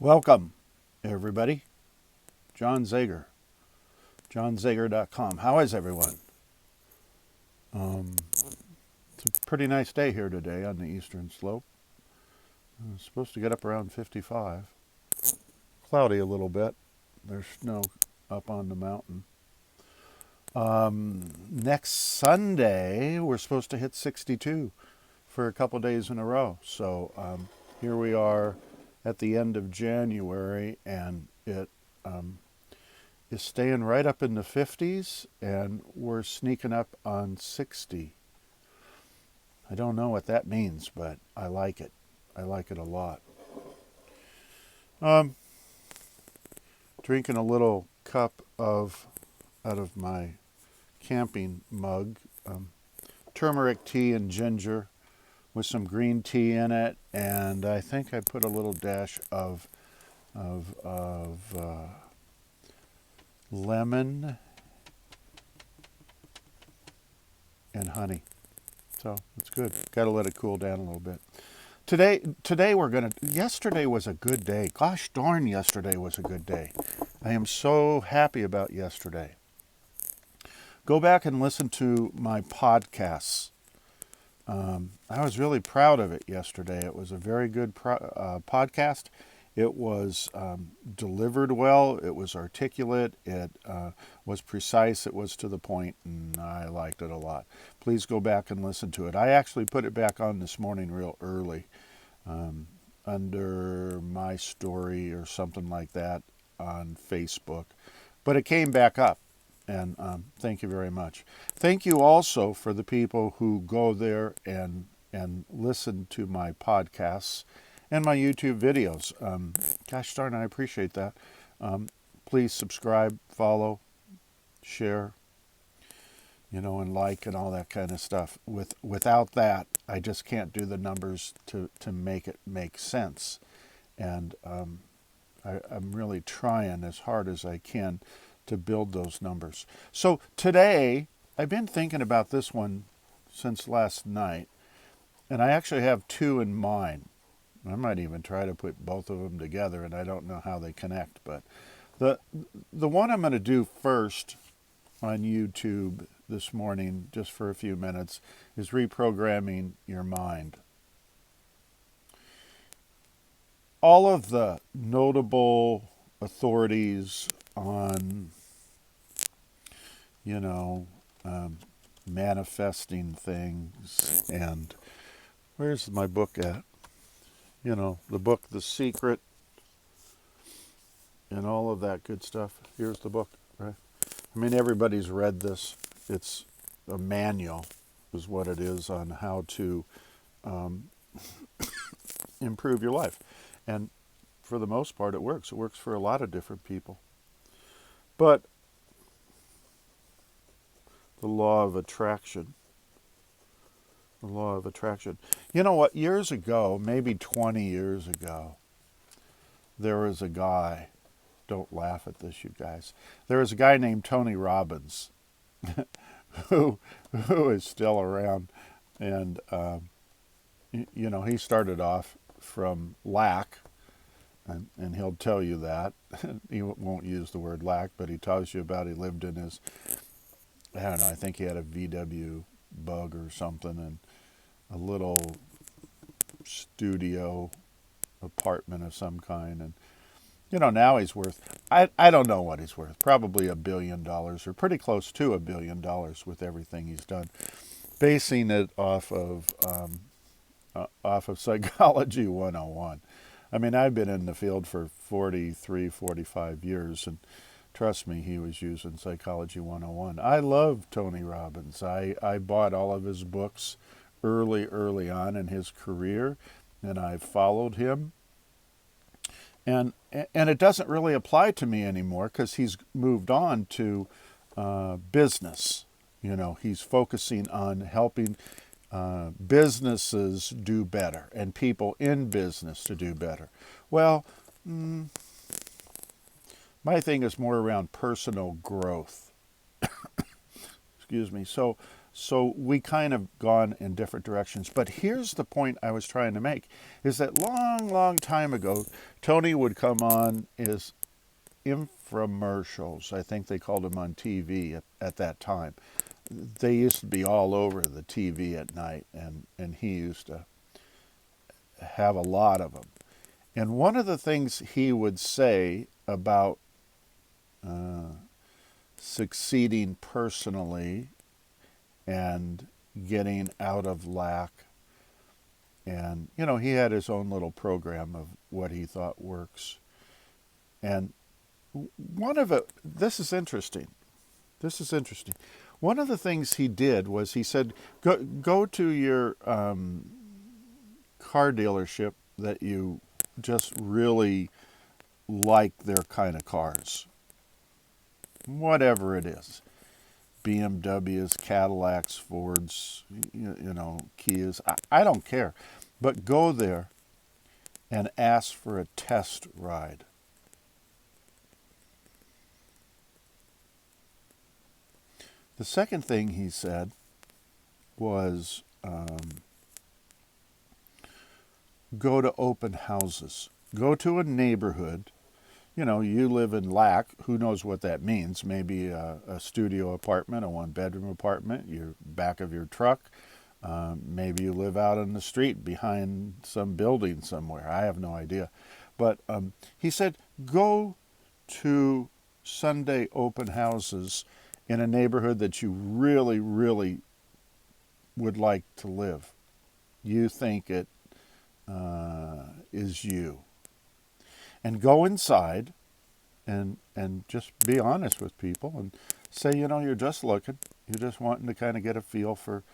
Welcome, everybody. John Zager, johnzager.com. How is everyone? It's a pretty nice day here today on the eastern slope. It's supposed to get up around 55. Cloudy a little bit. There's snow up on the mountain. Next Sunday, we're supposed to hit 62 for a couple days in a row. So here we are at the end of January, and it is staying right up in the 50s, and we're sneaking up on 60. I don't know what that means, but I like it. I like it a lot. Drinking a little cup out of my camping mug, turmeric tea and ginger with some green tea in it, and I think I put a little dash of lemon and honey. So it's good. Got to let it cool down a little bit. Today yesterday was a good day. Gosh darn, yesterday was a good day. I am so happy about yesterday. Go back and listen to my podcasts. I was really proud of it yesterday. It was a very good podcast. It was delivered well. It was articulate. It was precise. It was to the point, and I liked it a lot. Please go back and listen to it. I actually put it back on this morning real early under my story or something like that on Facebook. But it came back up. And thank you very much. Thank you also for the people who go there and listen to my podcasts and my YouTube videos. Gosh darn, I appreciate that. Please subscribe, follow, share, and like and all that kind of stuff. Without that, I just can't do the numbers to make it make sense. And I'm really trying as hard as I can to build those numbers. So today, I've been thinking about this one since last night, and I actually have two in mind. I might even try to put both of them together, and I don't know how they connect. But the one I'm going to do first on YouTube this morning, just for a few minutes, is reprogramming your mind. All of the notable authorities on manifesting things, and where's my book at? The book The Secret and all of that good stuff. Here's the book, right? I mean, everybody's read this. It's a manual is what it is on how to improve your life. And for the most part, it works. It works for a lot of different people. But the law of attraction. The law of attraction. You know what? Years ago, maybe 20 years ago, there was a guy. Don't laugh at this, you guys. There was a guy named Tony Robbins who is still around. And, he started off from lack. And he'll tell you that. He won't use the word lack, but he tells you about he lived in his, I don't know, I think he had a VW Bug or something, and a little studio apartment of some kind. And, now he's worth, I don't know what he's worth, probably $1 billion or pretty close to $1 billion with everything he's done. Basing it off of Psychology 101. I mean, I've been in the field for 43, 45 years, and trust me, he was using Psychology 101. I love Tony Robbins. I bought all of his books early on in his career, and I've followed him. And it doesn't really apply to me anymore because he's moved on to business. He's focusing on helping businesses do better and people in business to do better. Well, my thing is more around personal growth. Excuse me. So So we kind of gone in different directions. But here's the point I was trying to make, is that long, long time ago, Tony would come on his infomercials. I think they called them on TV at that time. They used to be all over the TV at night, and he used to have a lot of them. And one of the things he would say about succeeding personally and getting out of lack, and he had his own little program of what he thought works. And one of it, this is interesting. One of the things he did was he said, go to your car dealership that you just really like their kind of cars, whatever it is, BMWs, Cadillacs, Fords, Kias, I don't care, but go there and ask for a test ride. The second thing he said was go to open houses. Go to a neighborhood. You live in Lac. Who knows what that means? Maybe a studio apartment, a one-bedroom apartment, your back of your truck. Maybe you live out on the street behind some building somewhere. I have no idea. But he said, go to Sunday open houses in a neighborhood that you really, really would like to live. You think it is you. And go inside and just be honest with people and say, you're just looking. You're just wanting to kind of get a feel for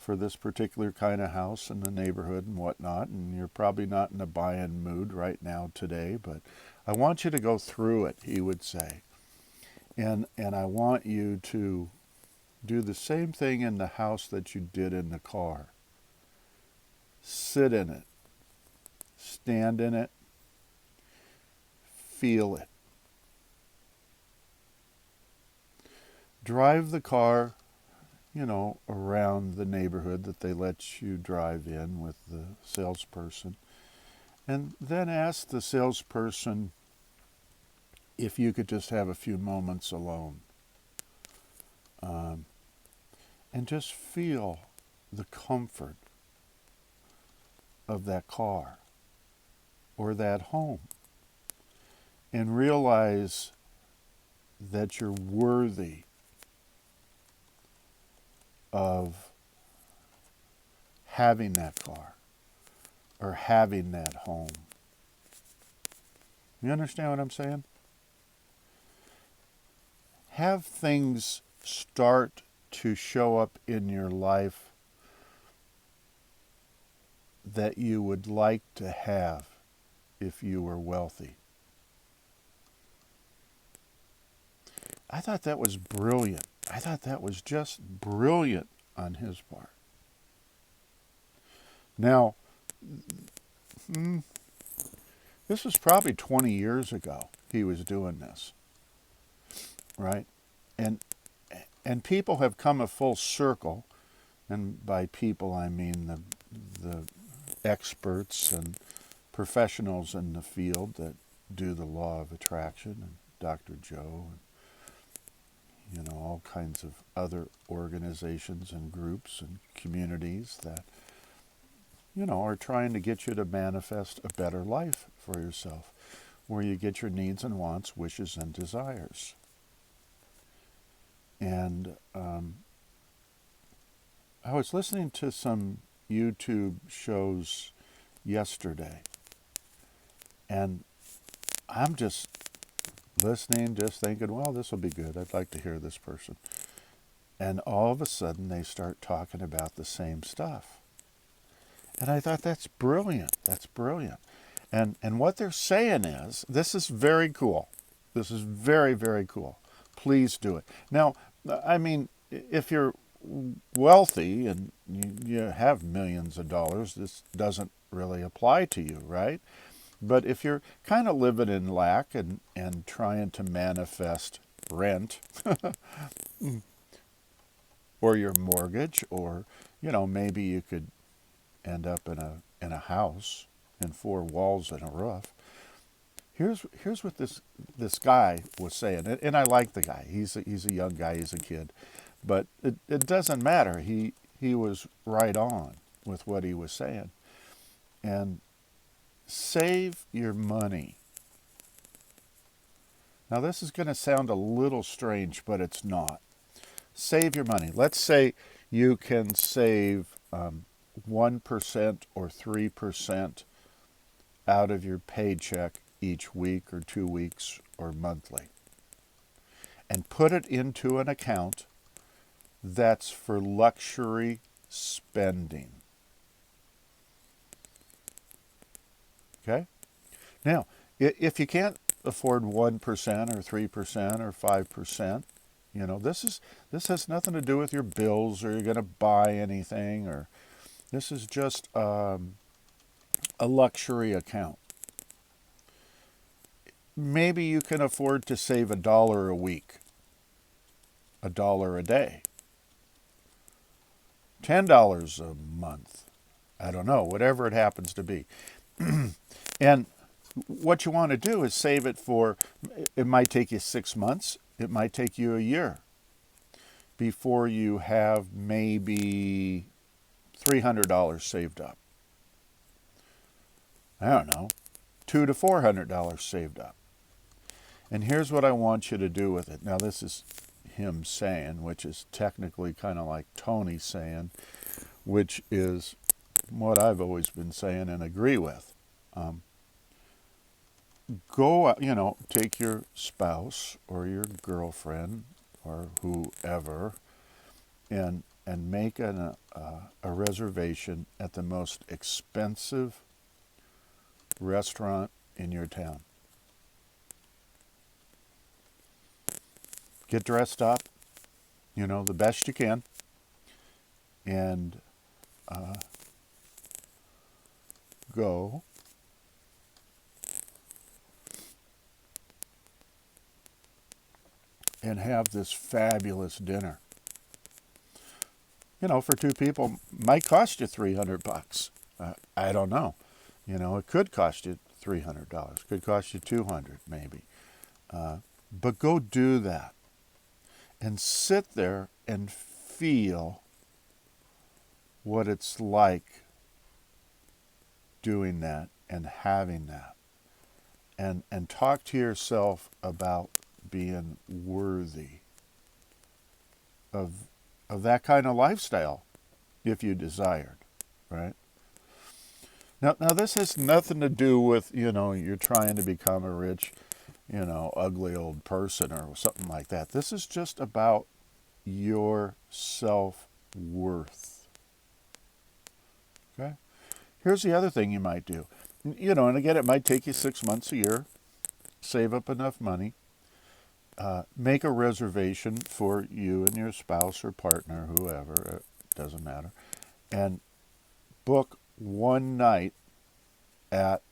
this particular kind of house in the neighborhood and whatnot. And you're probably not in a buy-in mood right now today, but I want you to go through it, he would say. And I want you to do the same thing in the house that you did in the car. Sit in it. Stand in it. Feel it. Drive the car, around the neighborhood that they let you drive in with the salesperson. And then ask the salesperson if you could just have a few moments alone. And just feel the comfort of that car or that home. And realize that you're worthy of having that car or having that home. You understand what I'm saying? Have things start to show up in your life that you would like to have if you were wealthy. I thought that was brilliant. I thought that was just brilliant on his part. Now, this was probably 20 years ago he was doing this, right? And people have come a full circle, and by people I mean the experts and professionals in the field that do the law of attraction, and Dr. Joe, and all kinds of other organizations and groups and communities that, are trying to get you to manifest a better life for yourself, where you get your needs and wants, wishes and desires. And I was listening to some YouTube shows yesterday, and I'm just listening, just thinking, well, this will be good. I'd like to hear this person. And all of a sudden, they start talking about the same stuff. And I thought, that's brilliant. That's brilliant. And what they're saying is, this is very cool. This is very, very cool. Please do it. Now, I mean, if you're wealthy and you have millions of dollars, this doesn't really apply to you, right? But if you're kind of living in lack and trying to manifest rent, or your mortgage, or maybe you could end up in a house and four walls and a roof. Here's what this guy was saying, and I like the guy. He's a young guy. He's a kid, but it doesn't matter. He was right on with what he was saying. And save your money. Now this is going to sound a little strange, but it's not. Save your money. Let's say you can save 1% or 3% out of your paycheck each week or 2 weeks or monthly, and put it into an account that's for luxury spending. Okay? Now, if you can't afford 1% or 3% or 5%, this has nothing to do with your bills or you're going to buy anything, or this is just a luxury account. Maybe you can afford to save $1 a week, $1 a day, $10 a month. I don't know, whatever it happens to be. And what you want to do is save it for, it might take you 6 months, it might take you a year before you have maybe $300 saved up. I don't know, $200 to $400 saved up. And here's what I want you to do with it. Now this is him saying, which is technically kind of like Tony saying, which is what I've always been saying and agree with. Go out, take your spouse or your girlfriend or whoever and make a reservation at the most expensive restaurant in your town. Get dressed up, the best you can, and go and have this fabulous dinner. For 2 people, might cost you $300. I don't know. It could cost you $300. Could cost you $200 maybe. But go do that. And sit there and feel what it's like doing that and having that. And talk to yourself about being worthy of that kind of lifestyle if you desired, right? Now this has nothing to do with, you're trying to become a rich, ugly old person or something like that. This is just about your self-worth. Okay? Here's the other thing you might do. And again, it might take you 6 months, a year, save up enough money, make a reservation for you and your spouse or partner, whoever, it doesn't matter, and book one night at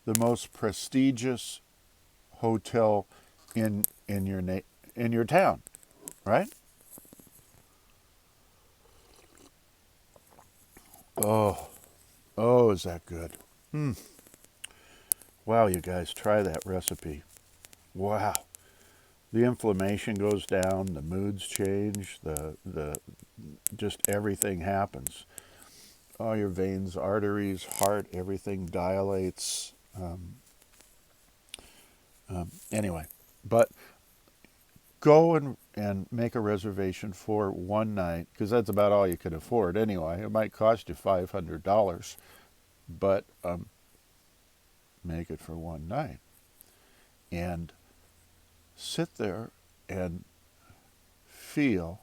the most prestigious hotel in your town, right? Oh, is that good? Wow, you guys, try that recipe. Wow. The inflammation goes down, the moods change, the just everything happens. All your veins, arteries, heart, everything dilates. Anyway, but go and make a reservation for one night, because that's about all you can afford anyway. It might cost you $500, but make it for one night. And sit there and feel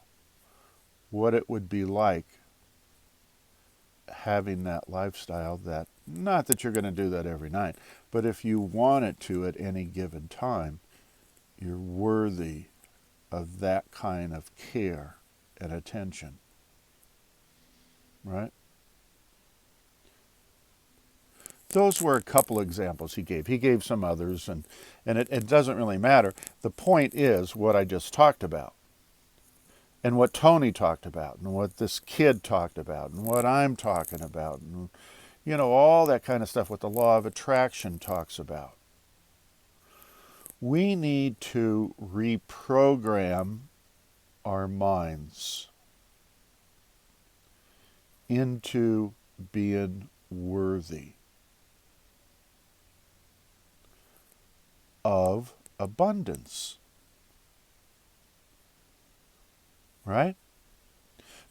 what it would be like having that lifestyle, that, not that you're going to do that every night, but if you want it to at any given time, you're worthy of that kind of care and attention, right? Those were a couple examples he gave. He gave some others, and it doesn't really matter. The point is what I just talked about. and what Tony talked about, and what this kid talked about, and what I'm talking about, and all that kind of stuff, what the law of attraction talks about. We need to reprogram our minds into being worthy of abundance. Right?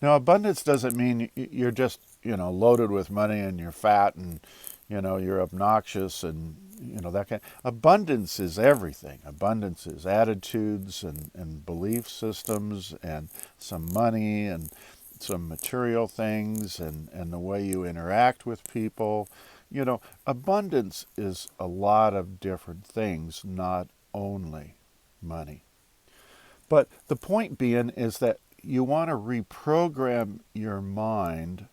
Now, abundance doesn't mean you're just, loaded with money and you're fat and, you're obnoxious and, that kind. Abundance is everything. Abundance is attitudes and belief systems and some money and some material things and the way you interact with people. Abundance is a lot of different things, not only money. But the point being is that you want to reprogram your mind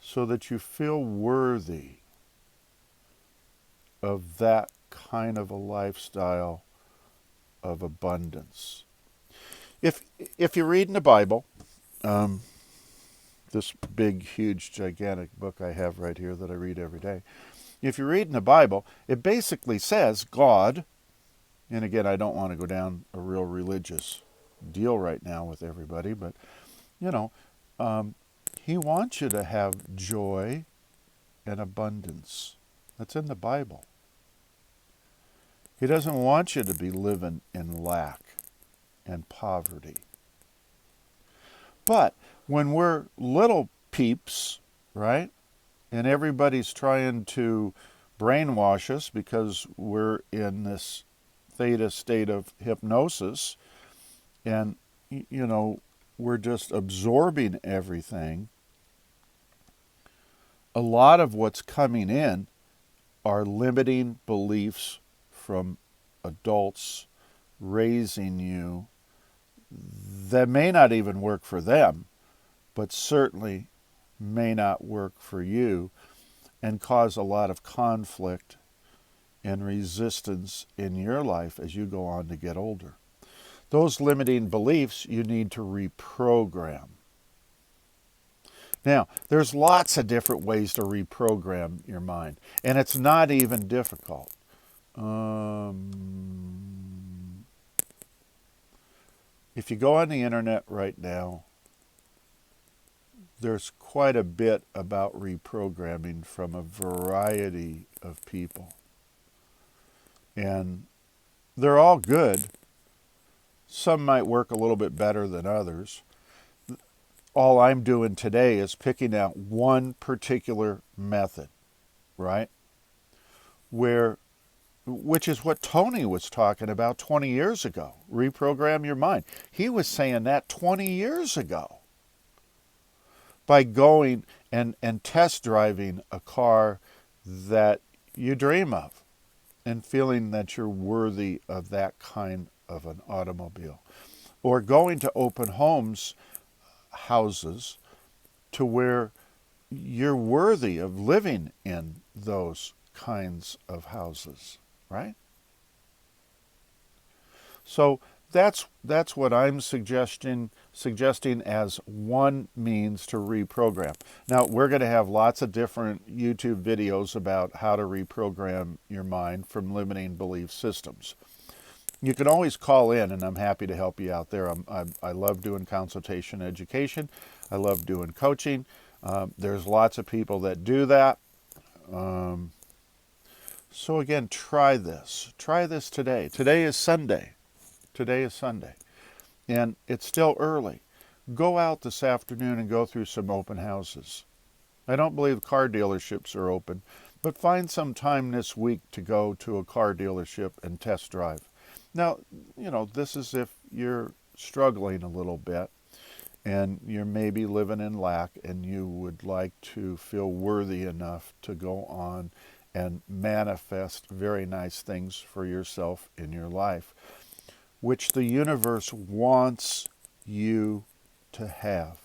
so that you feel worthy of that kind of a lifestyle of abundance. If you're reading the Bible, this big, huge, gigantic book I have right here that I read every day, if you're reading the Bible, it basically says God, and again, I don't want to go down a real religious deal right now with everybody, but, He wants you to have joy and abundance. That's in the Bible. He doesn't want you to be living in lack and poverty. But when we're little peeps, right, and everybody's trying to brainwash us because we're in this theta state of hypnosis, and, we're just absorbing everything, a lot of what's coming in are limiting beliefs from adults raising you that may not even work for them, but certainly may not work for you and cause a lot of conflict and resistance in your life as you go on to get older. Those limiting beliefs you need to reprogram. Now, there's lots of different ways to reprogram your mind, and it's not even difficult. If you go on the internet right now, there's quite a bit about reprogramming from a variety of people. And they're all good. Some might work a little bit better than others. All I'm doing today is picking out one particular method, right? Which is what Tony was talking about 20 years ago. Reprogram your mind. He was saying that 20 years ago. By going and test driving a car that you dream of and feeling that you're worthy of that kind of an automobile. Or going to open houses to where you're worthy of living in those kinds of houses, right? So that's what I'm suggesting as one means to reprogram. Now, we're going to have lots of different YouTube videos about how to reprogram your mind from limiting belief systems. You can always call in, and I'm happy to help you out there. I love doing consultation education. I love doing coaching. There's lots of people that do that. So again, try this. Try this today. Today is Sunday. And it's still early. Go out this afternoon and go through some open houses. I don't believe car dealerships are open, but find some time this week to go to a car dealership and test drive. Now, this is if you're struggling a little bit and you're maybe living in lack and you would like to feel worthy enough to go on and manifest very nice things for yourself in your life, which the universe wants you to have.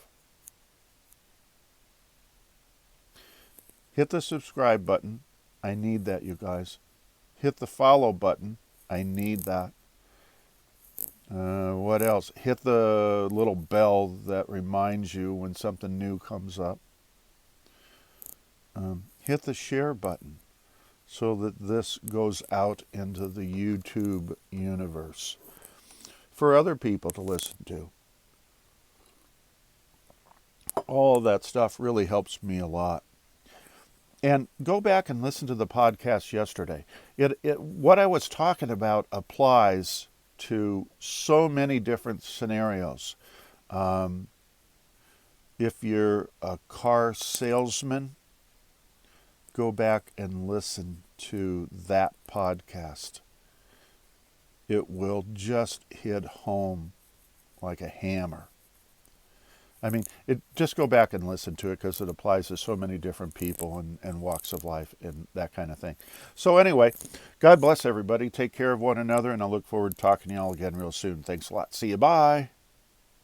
Hit the subscribe button. I need that, you guys. Hit the follow button. I need that. What else? Hit the little bell that reminds you when something new comes up. Hit the share button so that this goes out into the YouTube universe for other people to listen to. All of that stuff really helps me a lot. And go back and listen to the podcast yesterday. What I was talking about applies to so many different scenarios. If you're a car salesman, go back and listen to that podcast. It will just hit home like a hammer. I mean, just go back and listen to it because it applies to so many different people and walks of life and that kind of thing. So anyway, God bless everybody. Take care of one another, and I look forward to talking to y'all again real soon. Thanks a lot. See you. Bye.